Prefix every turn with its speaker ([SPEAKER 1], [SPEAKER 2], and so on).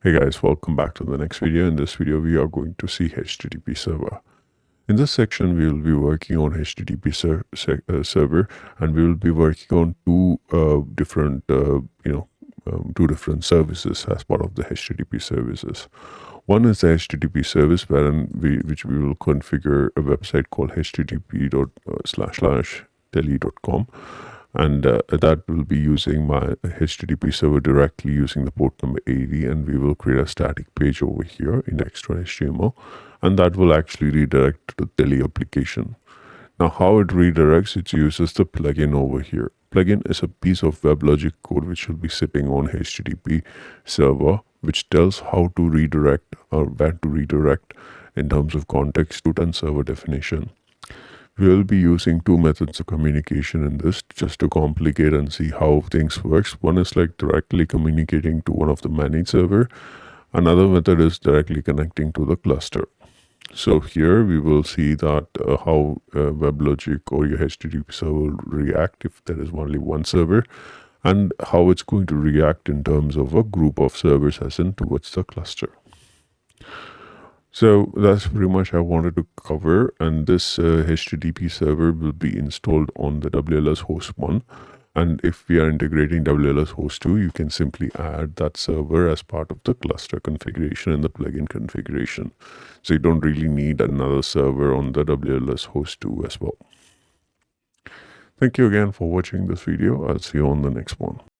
[SPEAKER 1] Hey guys, welcome back to the next video. In this video, we are going to see HTTP server. In this section, we will be working on HTTP server, and we will be working on two different services as part of the HTTP services. One is the HTTP service, which we will configure a website called http://tele.com. And that will be using my HTTP server directly using the port number 80, and we will create a static page over here in extra.html, and that will actually redirect to the Tele application. Now, how it redirects, it uses the plugin over here. Plugin is a piece of WebLogic code which will be sitting on HTTP server, which tells how to redirect or where to redirect in terms of context, root, and server definition. We will be using two methods of communication in this just to complicate and see how things works. One is like directly communicating to one of the managed server. Another method is directly connecting to the cluster. So here we will see that how WebLogic or your HTTP server will react if there is only one server, and how it's going to react in terms of a group of servers as in towards the cluster. So that's pretty much I wanted to cover, and this HTTP server will be installed on the WLS host 1, and if we are integrating WLS host 2, you can simply add that server as part of the cluster configuration and the plugin configuration. So you don't really need another server on the WLS host 2 as well. Thank you again for watching this video. I'll see you on the next one.